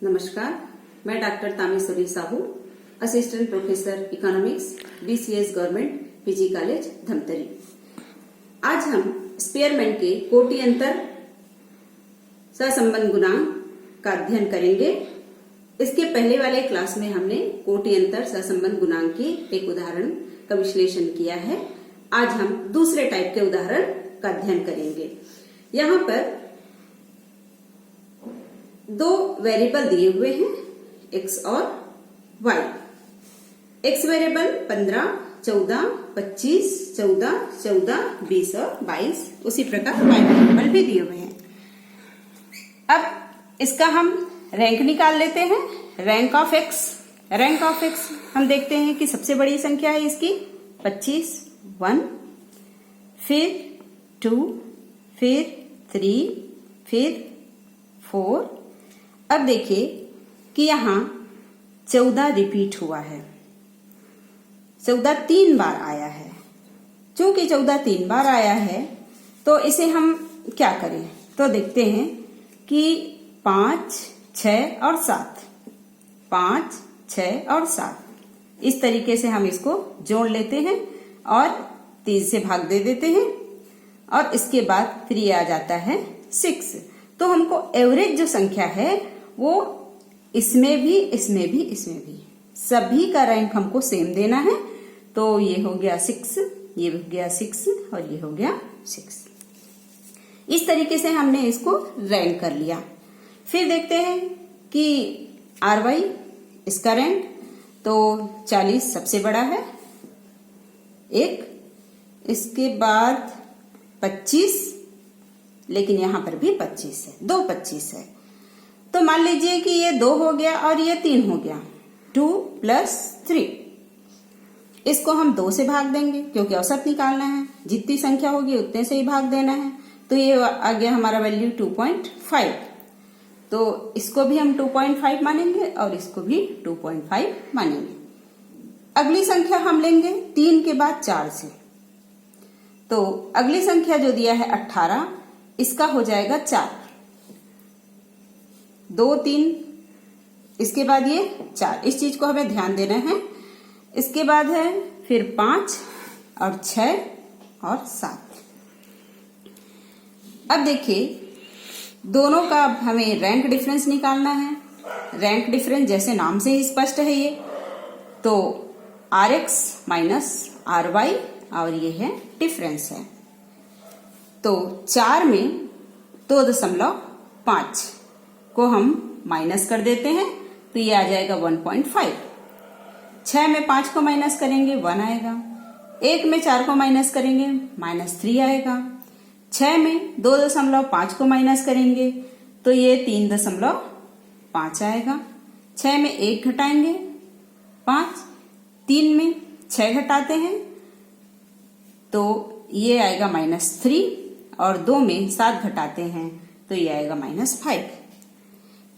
नमस्कार, मैं doctor Tameshwari Sahu, assistant professor economics, BCS government PG college Dhamtari. आज हम स्पेयरमैन के कोटि अंतर सहसंबंध गुणांक का अध्ययन करेंगे। इसके पहले वाले क्लास में हमने कोटि अंतर सहसंबंध गुणांक के एक उदाहरण का विश्लेषण किया है। आज हम दूसरे टाइप के उदाहरण का अध्ययन करेंगे। यहाँ पर दो वेरिएबल दिए हुए हैं, x और y। x वेरिएबल 15, 14, 25, 14, 14, 20 और 22। उसी प्रकार y वेरिएबल भी दिए हुए हैं। अब इसका हम रैंक निकाल लेते हैं। रैंक ऑफ x हम देखते हैं कि सबसे बड़ी संख्या है इसकी 25, 1, फिर 2, फिर 3, फिर 4। अब देखिए कि यहाँ 14 रिपीट हुआ है। 14 3 बार आया है। चूंकि 14 3 बार आया है तो इसे हम क्या करें, तो देखते हैं कि 5, 6 और 7, 5, 6 और 7 इस तरीके से हम इसको जोड़ लेते हैं और 3 से भाग दे देते हैं और इसके बाद फिर ये आ जाता है 6। तो हमको एवरेज जो संख्या है वो इसमें भी सभी का रैंक हमको सेम देना है। तो ये हो गया 6, ये हो गया 6 और ये हो गया 6। इस तरीके से हमने इसको रैंक कर लिया। फिर देखते हैं कि RY इसका रैंक, तो 40 सबसे बड़ा है एक, इसके बाद 25, लेकिन यहां पर भी 25 है, 2 25 है। तो मान लीजिए कि ये 2 हो गया और ये 3 हो गया, 2 + 3। इसको हम 2 से भाग देंगे क्योंकि औसत निकालना है। जितनी संख्या होगी उतने से ही भाग देना है। तो ये आ गया हमारा वैल्यू 2.5। तो इसको भी हम 2.5 मानेंगे और इसको भी 2.5 मानेंगे। अगली संख्या हम लेंगे 3 के बाद 4 से। तो अगली संख्या जो दिया है 18, इसका हो जाएगा 4, 2 3, इसके बाद ये 4। इस चीज को हमें ध्यान देना है। इसके बाद है फिर 5 और 6 और 7। अब देखिए दोनों का हमें रैंक डिफरेंस निकालना है। रैंक डिफरेंस जैसे नाम से ही स्पष्ट है ये, तो RX - RY और ये है डिफरेंस है। तो 4 में 2.5 को हम माइनस कर देते हैं तो ये आ जाएगा 1.5। 6 में 5 को माइनस करेंगे 1 आएगा। 1 में 4 को माइनस करेंगे -3 आएगा। 6 में 2.5 को माइनस करेंगे तो ये 3.5 आएगा। 6 में 1 घटाएंगे 5, 3 में 6 घटाते हैं तो ये आएगा -3 और 2 में 7 घटाते हैं तो ये आएगा -5।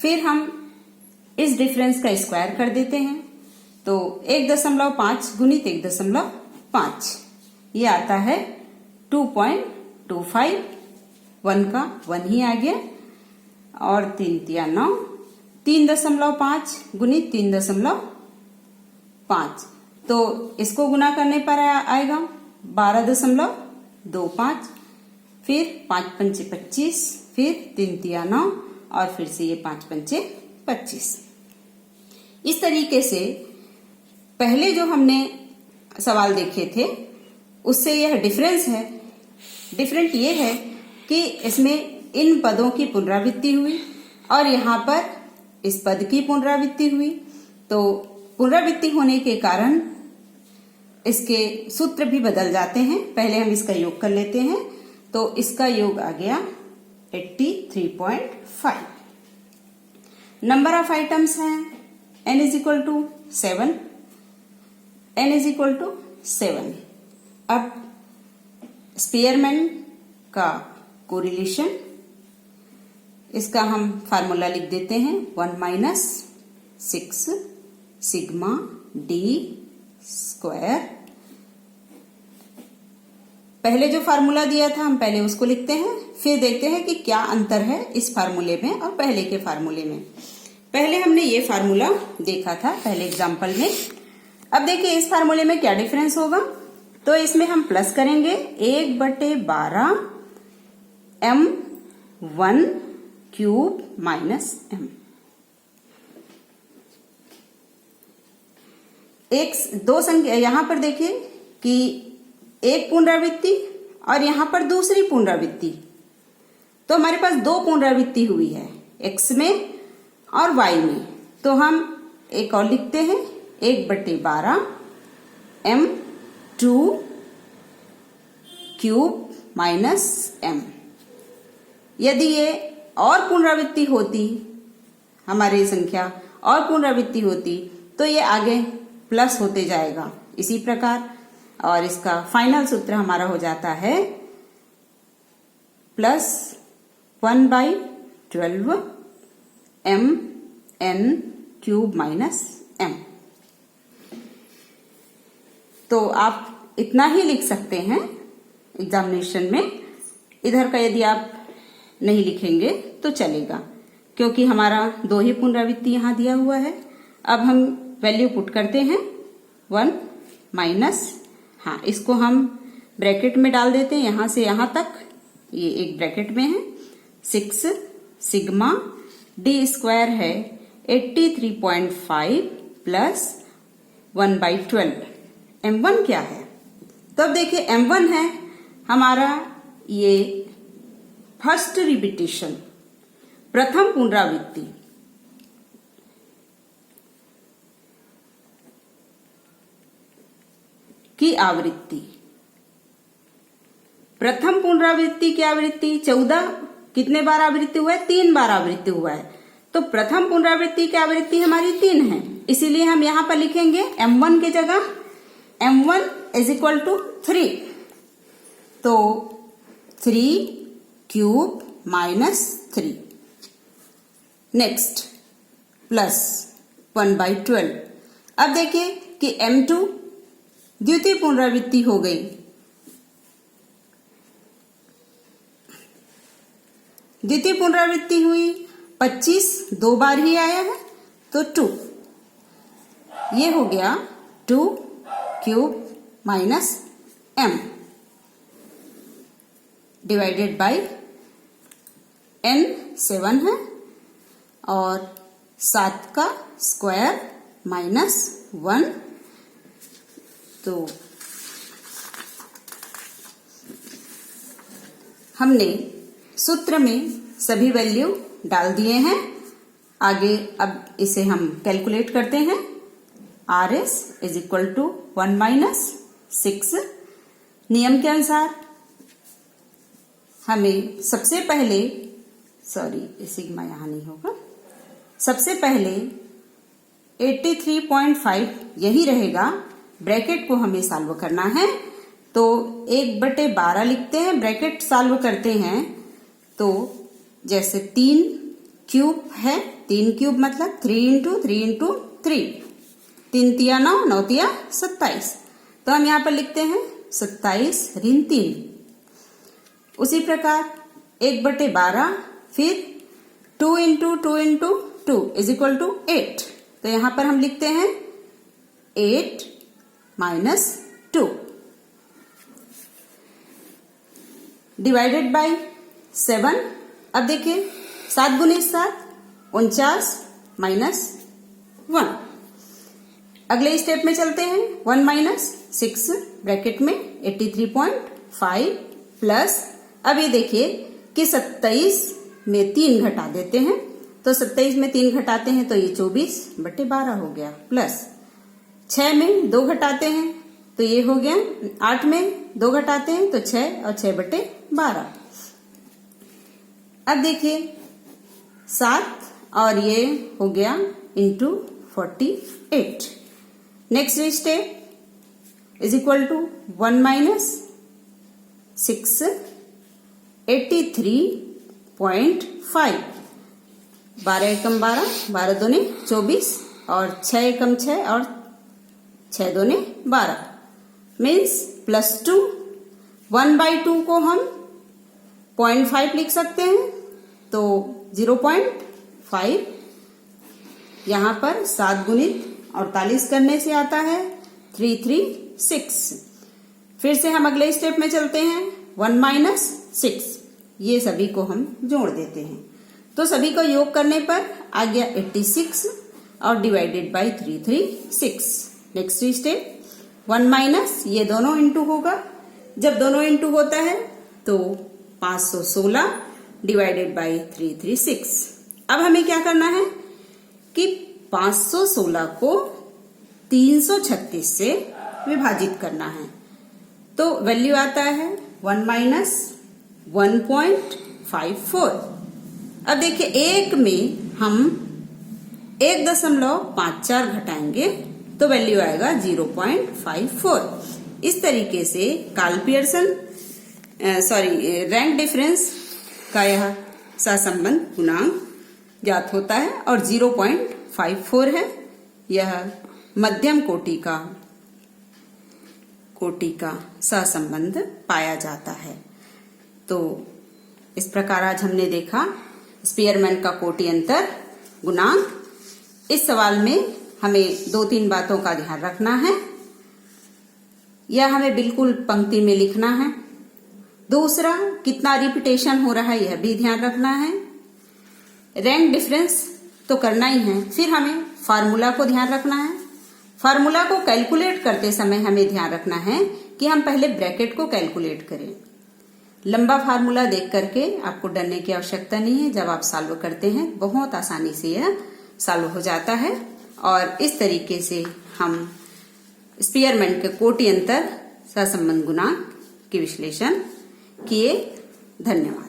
फिर हम इस डिफरेंस का स्क्वायर कर देते हैं तो 1.5 गुणित 1.5 ये आता है 2.25। 1 का 1 ही आ गया और 3 × 9, 3.5 गुणित 3.5। तो इसको गुना करने पर आएगा 12.25। फिर 5 × 5 = 25, फिर 3 × 9 और फिर से ये 5 × 5 = 25। इस तरीके से पहले जो हमने सवाल देखे थे उससे यह डिफरेंस है। डिफरेंट ये है कि इसमें इन पदों की पुनरावृत्ति हुई और यहाँ पर इस पद की पुनरावृत्ति हुई। तो पुनरावृत्ति होने के कारण इसके सूत्र भी बदल जाते हैं। पहले हम इसका योग कर लेते हैं तो इसका योग आ गया 83.5। नंबर ऑफ आइटम्स हैं n = 7। n = 7। अब स्पेयरमैन का कोरिलेशन, इसका हम फार्मूला लिख देते हैं 1 - 6 सिग्मा d²। पहले जो फार्मूला दिया था हम पहले उसको लिखते हैं, फिर देखते हैं कि क्या अंतर है इस फार्मूले में और पहले के फार्मूले में। पहले हमने ये फार्मूला देखा था पहले एग्जाम्पल में। अब देखिए इस फार्मूले में क्या डिफरेंस होगा। तो इसमें हम प्लस करेंगे 1/12 m1 क्यूब माइनस m। दो संख्या यहां पर देखिए कि एक पुनरावृत्ति और यहां पर दूसरी पुनरावृत्ति, तो हमारे पास दो पुनरावृत्ति हुई है x में और y में। तो हम एक और लिखते हैं 1/12 m2 क्यूब माइनस m। यदि ये और पुनरावृत्ति होती, हमारी संख्या और पुनरावृत्ति होती, तो ये आगे प्लस होते जाएगा इसी प्रकार, और इसका फाइनल सूत्र हमारा हो जाता है plus 1/12 mn cube minus m। तो आप इतना ही लिख सकते हैं एग्जामिनेशन में। इधर का यदि आप नहीं लिखेंगे तो चलेगा, क्योंकि हमारा दो ही पुनरावृत्ति यहां दिया हुआ है। अब हम वैल्यू पुट करते हैं 1 माइनस, हाँ इसको हम ब्रैकेट में डाल देते हैं यहां से यहां तक, ये एक ब्रैकेट में है 6 सिग्मा d स्क्वायर है 83.5 प्लस 1/12। m1 क्या है? तो अब देखिए m1 है हमारा ये फर्स्ट रिपीटिशन, प्रथम पुनरावृत्ति। की आवृत्ति, प्रथम पुनरावृत्ति की आवृत्ति 14 कितने बार आवृत्ति हुआ है? 3 बार आवृत्ति हुआ है। तो प्रथम पुनरावृत्ति की आवृत्ति हमारी 3 है, इसीलिए हम यहां पर लिखेंगे m1 की जगह m1 = 3। तो 3 क्यूब माइनस 3, नेक्स्ट प्लस 1/12। अब देखिए कि m2 द्वितीय पुनरावृत्ति हो गई। द्वितीय पुनरावृत्ति हुई 25 दो बार ही आया है, तो 2, ये हो गया 2 cube minus m divided by n 7 है और 7 का स्क्वायर माइनस 1। तो हमने सूत्र में सभी वैल्यू डाल दिए हैं। आगे अब इसे हम कैलकुलेट करते हैं। RS = 1 - 6। नियम के अनुसार हमें सबसे पहले, सॉरी सिग्मा यहां नहीं होगा, सबसे पहले 83.5 यही रहेगा, ब्रैकेट को हमें सॉल्व करना है। तो 1/12 लिखते हैं, ब्रैकेट सॉल्व करते हैं। तो जैसे 3 क्यूब है, 3 क्यूब मतलब 3 × 3 × 3, 3 तिया 9, 9 तिया 27। तो हम यहां पर लिखते हैं 27 ऋण 3। उसी प्रकार 1/12, फिर 2 × 2 × 2 = 8। तो यहां पर हम लिखते हैं 8 - 2 डिवाइडेड बाय 7। अब देखिए 7 × 7 49 - 1। अगले स्टेप में चलते हैं। 1 - 6 ब्रैकेट में 83.5 प्लस, अब ये देखिए कि 27 में 3 घटा देते हैं, तो 27 में 3 घटाते हैं तो ये 24/12 हो गया, प्लस 6 में 2 घटाते हैं तो ये हो गया, 8 में 2 घटाते हैं तो 6 और 6/12। अब देखिए 7 और ये हो गया × 48। Next step = 1 - 6 83.5। 12 एकम 12, 12 दूनी 24 और 6 एकम 6 और 6 दूनी 12 मीन्स +2। 1/2 को हम 0.5 लिख सकते हैं, तो 0.5 यहाँ पर 7 गुणित 48 करने से आता है 336। फिर से हम अगले स्टेप में चलते हैं, 1 माइनस 6, ये सभी को हम जोड़ देते हैं। तो सभी को योग करने पर आ गया 86 और divided by 336। Next step, 1 minus, ये दोनों इंटू होगा। जब दोनों इंटू होता है तो 516 डिवाइडेड बाई 336। अब हमें क्या करना है कि 516 को 336 से विभाजित करना है। तो वैल्यू आता है 1 माइनस 1.54। अब देखिए एक में हम 1.54 घटाएंगे तो वैल्यू आएगा 0.54। इस तरीके से कार्ल पियर्सन रैंक डिफरेंस का यह सहसंबंध गुणांक ज्ञात होता है और 0.54 है। यह मध्यम कोटि का सहसंबंध पाया जाता है। तो इस प्रकार आज हमने देखा स्पीयरमैन का कोटि अंतर गुणांक। इस सवाल में हमें 2-3 बातों का ध्यान रखना है। यह हमें बिल्कुल पंक्ति में लिखना है। दूसरा, कितना रिपीटेशन हो रहा है यह भी ध्यान रखना है। रैंक डिफरेंस तो करना ही है, फिर हमें फार्मूला को ध्यान रखना है। फार्मूला को कैलकुलेट करते समय हमें ध्यान रखना है कि हम पहले ब्रैकेट को कैलकुलेट करें। लंबा फार्मूला देख करके आपको डरने की आवश्यकता नहीं है। जब आप सॉल्व करते हैं बहुत आसानी से यह सॉल्व हो जाता है। और इस तरीके से हम स्पीयरमैन के कोटि अंतर सहसंबंध गुणांक के विश्लेषण किए। धन्यवाद।